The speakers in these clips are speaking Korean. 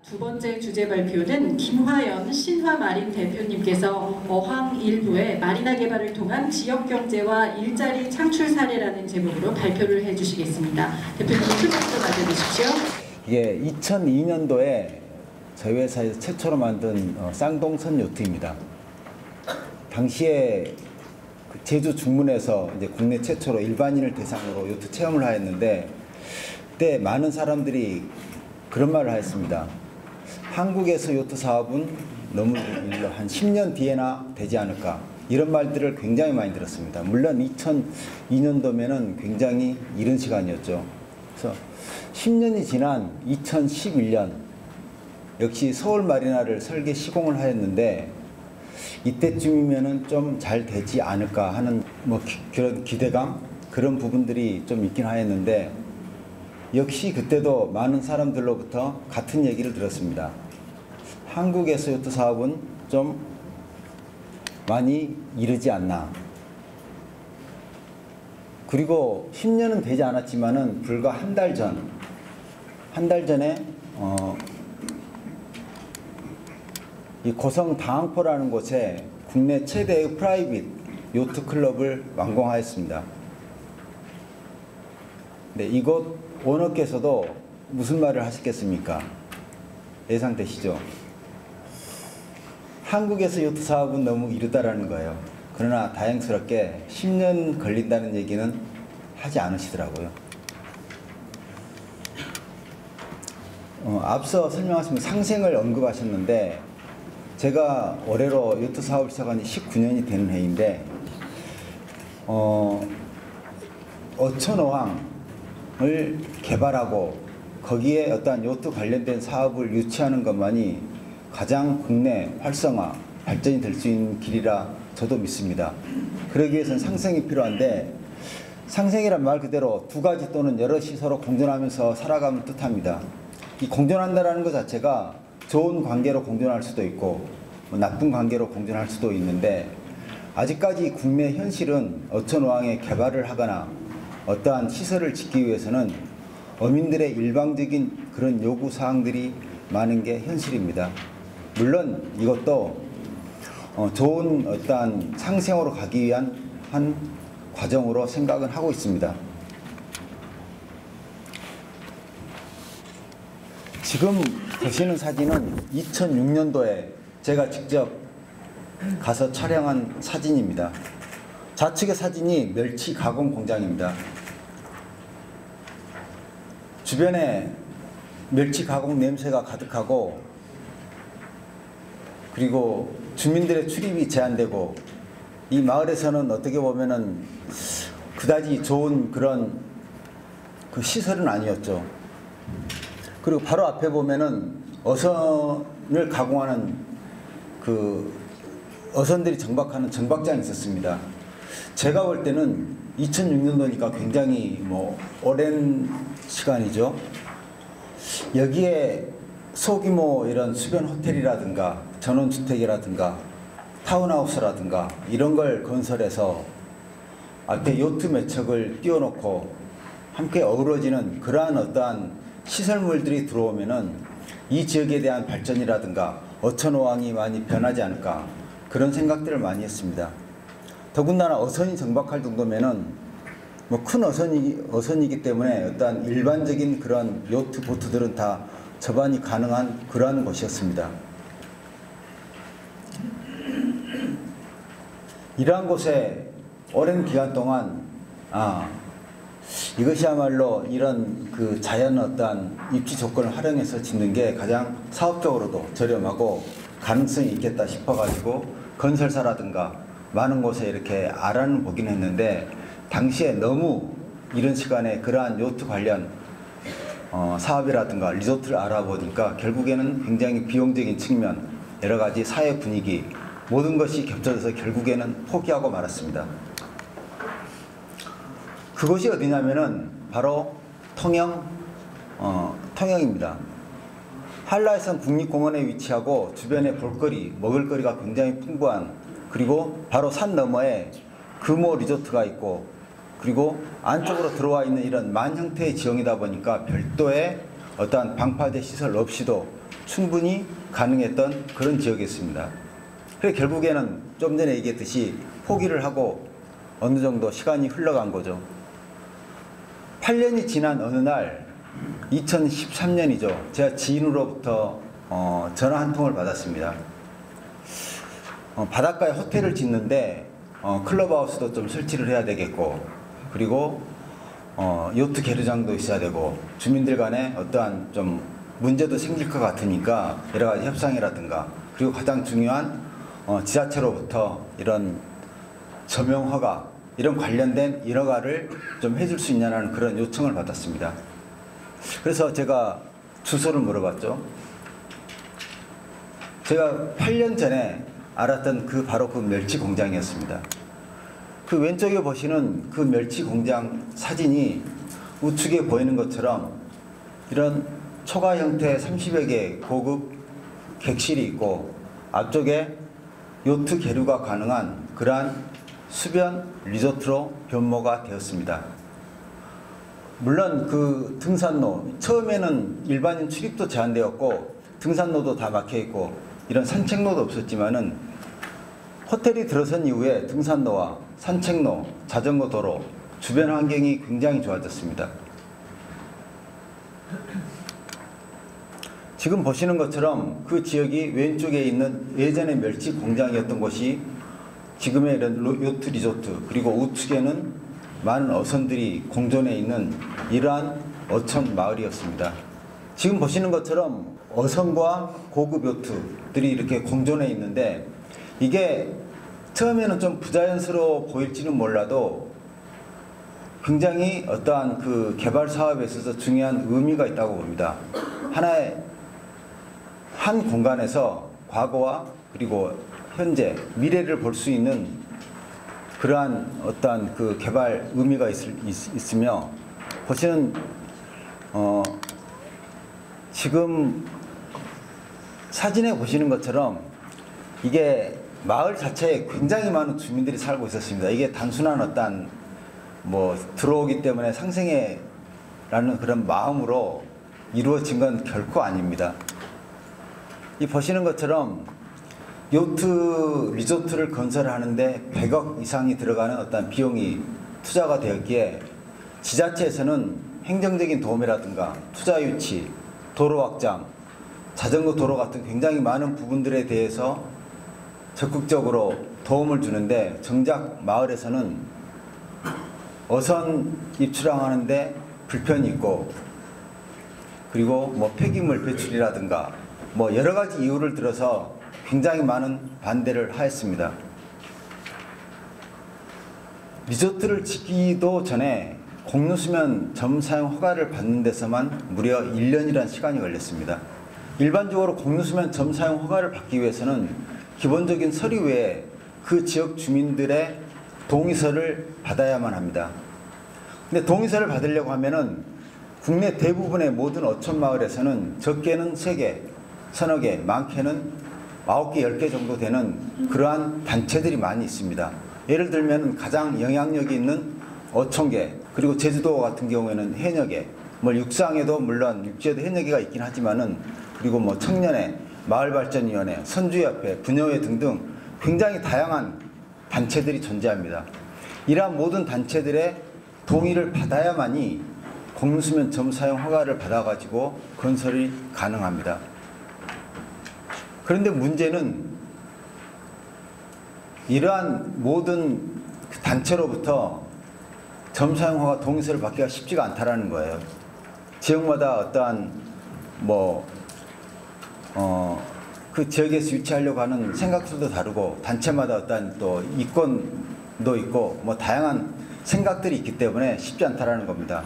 두 번째 주제 발표는 김화연 신화마린 대표님께서 어항 일부의 마리나 개발을 통한 지역경제와 일자리 창출 사례라는 제목으로 발표를 해주시겠습니다. 대표님 큰 박수 맞아주십시오. 이게 2002년도에 저희 회사에서 최초로 만든 쌍동선 요트입니다. 당시에 제주 중문에서 이제 국내 최초로 일반인을 대상으로 요트 체험을 하였는데, 그때 많은 사람들이 그런 말을 하였습니다. 한국에서 요트 사업은 너무 한 10년 뒤에나 되지 않을까, 이런 말들을 굉장히 많이 들었습니다. 물론 2002년도면은 굉장히 이른 시간이었죠. 그래서 10년이 지난 2011년 역시 서울 마리나를 설계 시공을 하였는데, 이때쯤이면은 좀 잘 되지 않을까 하는 그런 기대감, 그런 부분들이 좀 있긴 하였는데, 역시 그때도 많은 사람들로부터 같은 얘기를 들었습니다. 한국에서 요트 사업은 좀 많이 이르지 않나. 그리고 10년은 되지 않았지만은 불과 한 달 전에 이 고성 당항포라는 곳에 국내 최대의 프라이빗 요트 클럽을 완공하였습니다. 네, 이곳 오너께서도 무슨 말을 하셨겠습니까? 예상되시죠? 한국에서 요트 사업은 너무 이르다라는 거예요. 그러나 다행스럽게 10년 걸린다는 얘기는 하지 않으시더라고요. 앞서 설명하신 상생을 언급하셨는데, 제가 올해로 요트 사업을 시작한 지 19년이 되는 해인데, 어촌어항을 개발하고 거기에 어떤 요트 관련된 사업을 유치하는 것만이 가장 국내 활성화, 발전이 될 수 있는 길이라 저도 믿습니다. 그러기 위해서는 상생이 필요한데, 상생이란 말 그대로 두 가지 또는 여럿이 서로 공존하면서 살아가는 뜻합니다. 이 공존한다는 것 자체가 좋은 관계로 공존할 수도 있고 나쁜 관계로 공존할 수도 있는데, 아직까지 국내 현실은 어촌어항에 개발을 하거나 어떠한 시설을 짓기 위해서는 어민들의 일방적인 그런 요구사항들이 많은 게 현실입니다. 물론 이것도 좋은 어떠한 상생으로 가기 위한 한 과정으로 생각은 하고 있습니다. 지금 보시는 사진은 2006년도에 제가 직접 가서 촬영한 사진입니다. 좌측의 사진이 멸치 가공 공장입니다. 주변에 멸치 가공 냄새가 가득하고, 그리고 주민들의 출입이 제한되고, 이 마을에서는 어떻게 보면은 그다지 좋은 그런 그 시설은 아니었죠. 그리고 바로 앞에 보면은 어선을 가공하는 그 어선들이 정박하는 정박장이 있었습니다. 제가 볼 때는 2006년도니까 굉장히 오랜 시간이죠. 여기에 소규모 이런 수변 호텔이라든가 전원주택이라든가 타운하우스라든가 이런 걸 건설해서 앞에 요트 몇 척을 띄워놓고 함께 어우러지는 그러한 어떠한 시설물들이 들어오면은 이 지역에 대한 발전이라든가 어촌어항이 많이 변하지 않을까, 그런 생각들을 많이 했습니다. 더군다나 어선이 정박할 정도면은 큰 어선이기 때문에 어떠한 일반적인 그런 요트 보트들은 다 접안이 가능한 그러한 곳이었습니다. 이러한 곳에 오랜 기간 동안 이것이야말로 이런 그 자연 어떠한 입지 조건을 활용해서 짓는 게 가장 사업적으로도 저렴하고 가능성이 있겠다 싶어가지고 건설사라든가 많은 곳에 이렇게 알아는 보긴 했는데, 당시에 너무 이런 시간에 그러한 요트 관련 사업이라든가 리조트를 알아보니까 결국에는 굉장히 비용적인 측면, 여러 가지 사회 분위기, 모든 것이 겹쳐져서 결국에는 포기하고 말았습니다. 그곳이 어디냐면은 바로 통영입니다. 한라해상 국립공원에 위치하고 주변에 볼거리, 먹을거리가 굉장히 풍부한, 그리고 바로 산 너머에 금호 리조트가 있고, 그리고 안쪽으로 들어와 있는 이런 만 형태의 지형이다 보니까 별도의 어떠한 방파제 시설 없이도 충분히 가능했던 그런 지역이었습니다. 그래서 결국에는 좀 전에 얘기했듯이 포기를 하고 어느 정도 시간이 흘러간 거죠. 8년이 지난 어느 날 2013년이죠. 제가 지인으로부터 전화 한 통을 받았습니다. 바닷가에 호텔을 짓는데 클럽하우스도 좀 설치를 해야 되겠고, 그리고 요트 게르장도 있어야 되고, 주민들 간에 어떠한 좀 문제도 생길 것 같으니까 여러 가지 협상이라든가, 그리고 가장 중요한 지자체로부터 이런 저명 허가, 이런 관련된 인허가를 좀 해줄 수 있냐는 그런 요청을 받았습니다. 그래서 제가 주소를 물어봤죠. 제가 8년 전에 알았던 바로 그 멸치 공장이었습니다. 그 왼쪽에 보시는 그 멸치 공장 사진이 우측에 보이는 것처럼 이런 초가 형태 30여 개 고급 객실이 있고, 앞쪽에 요트 계류가 가능한 그러한 수변 리조트로 변모가 되었습니다. 물론 그 등산로, 처음에는 일반인 출입도 제한되었고 등산로도 다 막혀있고 이런 산책로도 없었지만은 호텔이 들어선 이후에 등산로와 산책로, 자전거 도로, 주변 환경이 굉장히 좋아졌습니다. 지금 보시는 것처럼 그 지역이 왼쪽에 있는 예전의 멸치 공장이었던 곳이 지금의 이런 요트 리조트, 그리고 우측에는 많은 어선들이 공존해 있는 이러한 어촌 마을이었습니다. 지금 보시는 것처럼 어선과 고급 요트들이 이렇게 공존해 있는데, 이게 처음에는 좀 부자연스러워 보일지는 몰라도 굉장히 어떠한 그 개발 사업에 있어서 중요한 의미가 있다고 봅니다. 한 공간에서 과거와 그리고 현재, 미래를 볼 수 있는 그러한 어떠한 그 개발 의미가 있으며, 보시는 지금 사진에 보시는 것처럼 이게 마을 자체에 굉장히 많은 주민들이 살고 있었습니다. 이게 단순한 어떤 들어오기 때문에 상생해라는 그런 마음으로 이루어진 건 결코 아닙니다. 이 보시는 것처럼 요트 리조트를 건설하는데 100억 이상이 들어가는 어떤 비용이 투자가 되었기에 지자체에서는 행정적인 도움이라든가 투자 유치, 도로 확장, 자전거 도로 같은 굉장히 많은 부분들에 대해서 적극적으로 도움을 주는데, 정작 마을에서는 어선 입출항하는데 불편이 있고, 그리고 폐기물 배출이라든가 여러 가지 이유를 들어서 굉장히 많은 반대를 하였습니다. 리조트를 짓기도 전에 공유수면 점사용 허가를 받는 데서만 무려 1년이라는 시간이 걸렸습니다. 일반적으로 공유수면 점사용 허가를 받기 위해서는 기본적인 서류 외에 그 지역 주민들의 동의서를 받아야만 합니다. 근데 동의서를 받으려고 하면은 국내 대부분의 모든 어촌 마을에서는 적게는 3개, 서너 개, 많게는 9개, 10개 정도 되는 그러한 단체들이 많이 있습니다. 예를 들면 가장 영향력이 있는 어촌계, 그리고 제주도 같은 경우에는 해녀계, 육상에도 물론 육지에도 해녀계가 있긴 하지만은, 그리고 청년회, 마을발전위원회, 선주협회, 부녀회 등등 굉장히 다양한 단체들이 존재합니다. 이러한 모든 단체들의 동의를 받아야만이 공유수면 점사용 허가를 받아가지고 건설이 가능합니다. 그런데 문제는 이러한 모든 단체로부터 점사용 허가 동의서를 받기가 쉽지가 않다라는 거예요. 지역마다 어떠한 그 지역에서 유치하려고 하는 생각들도 다르고, 단체마다 어떠한 또 이권도 있고 다양한 생각들이 있기 때문에 쉽지 않다라는 겁니다.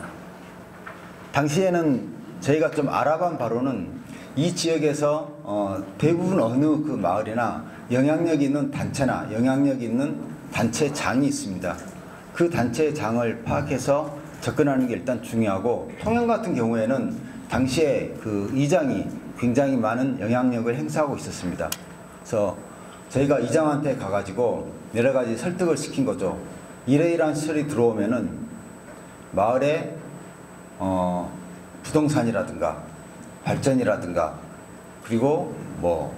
당시에는 저희가 좀 알아본 바로는 이 지역에서 대부분 어느 그 마을이나 영향력이 있는 단체나 영향력이 있는 단체장이 있습니다. 그 단체장을 파악해서 접근하는 게 일단 중요하고, 통영 같은 경우에는 당시에 그 이장이 굉장히 많은 영향력을 행사하고 있었습니다. 그래서 저희가 이장한테 가가지고 여러 가지 설득을 시킨 거죠. 이러이러한 시설이 들어오면은 마을에 부동산이라든가 발전이라든가 그리고 뭐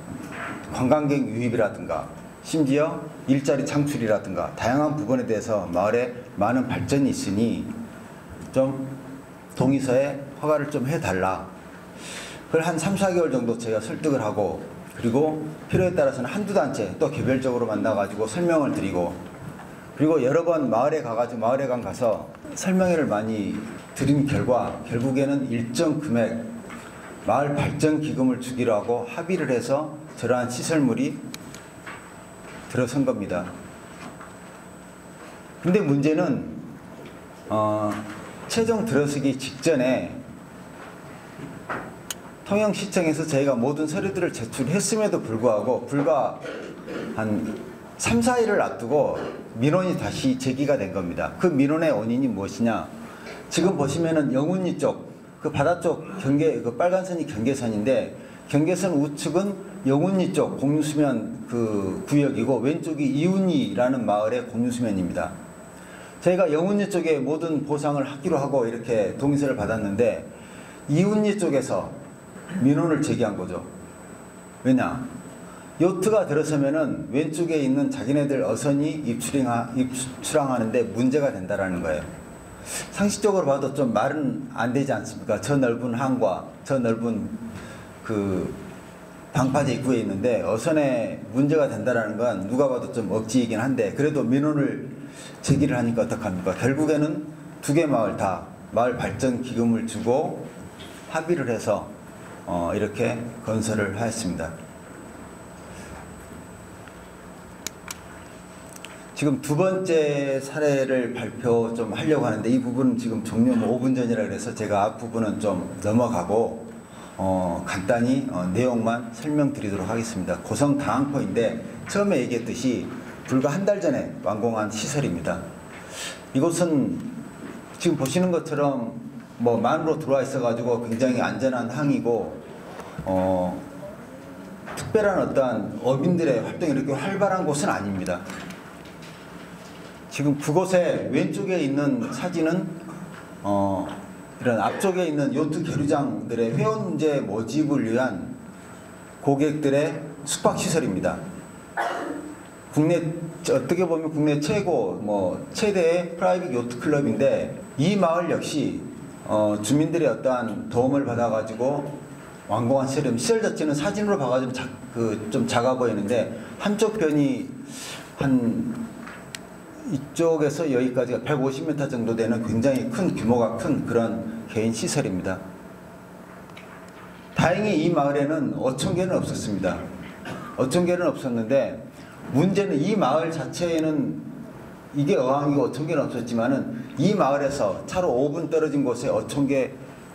관광객 유입이라든가 심지어 일자리 창출이라든가 다양한 부분에 대해서 마을에 많은 발전이 있으니 좀 동의서에 허가를 좀 해달라. 그걸 한 3, 4개월 정도 제가 설득을 하고 그리고 필요에 따라서는 한두 단체 또 개별적으로 만나가지고 설명을 드리고 그리고 여러 번 마을에 가서 설명회를 많이 드린 결과 결국에는 일정 금액 마을 발전 기금을 주기로 하고 합의를 해서 저러한 시설물이 들어선 겁니다. 근데 문제는 최종 들어서기 직전에 통영시청에서 저희가 모든 서류들을 제출했음에도 불구하고 불과 한 3, 4일을 앞두고 민원이 다시 제기가 된 겁니다. 그 민원의 원인이 무엇이냐? 지금 보시면은 영운리 쪽, 그 바다 쪽 그 빨간 선이 경계선인데 경계선 우측은 영운리 쪽 공유수면 그 구역이고 왼쪽이 이운리라는 마을의 공유수면입니다. 저희가 영운리 쪽에 모든 보상을 하기로 하고 이렇게 동의서를 받았는데 이운리 쪽에서 민원을 제기한 거죠. 왜냐? 요트가 들어서면은 왼쪽에 있는 자기네들 어선이 입출항하는데 문제가 된다라는 거예요. 상식적으로 봐도 좀 말은 안 되지 않습니까? 저 넓은 항과 저 넓은 그 방파제 입구에 있는데 어선에 문제가 된다라는 건 누가 봐도 좀 억지이긴 한데 그래도 민원을 제기를 하니까 어떡합니까? 결국에는 두 개 마을 다 마을 발전 기금을 주고 합의를 해서 이렇게 건설을 하였습니다. 지금 두 번째 사례를 발표 좀 하려고 하는데 이 부분은 지금 종료 5분 전이라 그래서 제가 앞부분은 좀 넘어가고 간단히 내용만 설명드리도록 하겠습니다. 고성 다항포인데 처음에 얘기했듯이 불과 한 달 전에 완공한 시설입니다. 이곳은 지금 보시는 것처럼 뭐 만으로 들어와 있어가지고 굉장히 안전한 항이고 특별한 어떠한 어민들의 활동이 이렇게 활발한 곳은 아닙니다. 지금 그곳에 왼쪽에 있는 사진은 이런 앞쪽에 있는 요트 계류장들의 회원 문제 모집을 위한 고객들의 숙박시설입니다. 어떻게 보면 국내 최대의 프라이빗 요트 클럽인데 이 마을 역시 주민들의 어떠한 도움을 받아가지고 완공한 시설 자체는 사진으로 봐가지고 좀 작아 보이는데 한쪽 편이 한 이쪽에서 여기까지가 150m 정도 되는 굉장히 큰 규모가 큰 그런 개인 시설입니다. 다행히 이 마을에는 어촌계는 없었습니다. 어촌계는 없었는데 문제는 이 마을 자체에는 이게 어항이고 어촌계는 없었지만은 이 마을에서 차로 5분 떨어진 곳에 어촌계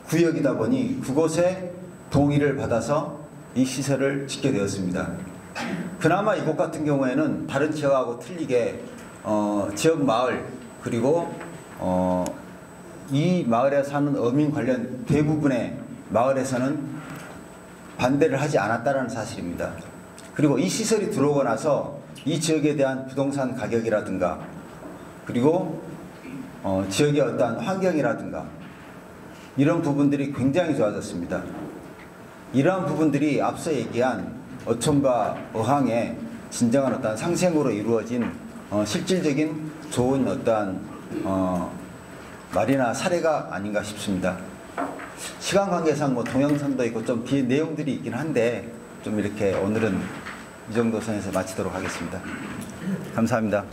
구역이다 보니 그곳에 동의를 받아서 이 시설을 짓게 되었습니다. 그나마 이곳 같은 경우에는 다른 지역하고 틀리게 지역 마을 그리고 이 마을에 사는 어민 관련 대부분의 마을에서는 반대를 하지 않았다는 사실입니다. 그리고 이 시설이 들어오고 나서 이 지역에 대한 부동산 가격이라든가 그리고 지역의 어떠한 환경이라든가 이런 부분들이 굉장히 좋아졌습니다. 이러한 부분들이 앞서 얘기한 어촌과 어항의 진정한 어떤 상생으로 이루어진 실질적인 좋은 어떠한 말이나 사례가 아닌가 싶습니다. 시간 관계상 뭐 동영상도 있고 좀 뒤에 내용들이 있긴 한데 좀 이렇게 오늘은 이 정도 선에서 마치도록 하겠습니다. 감사합니다.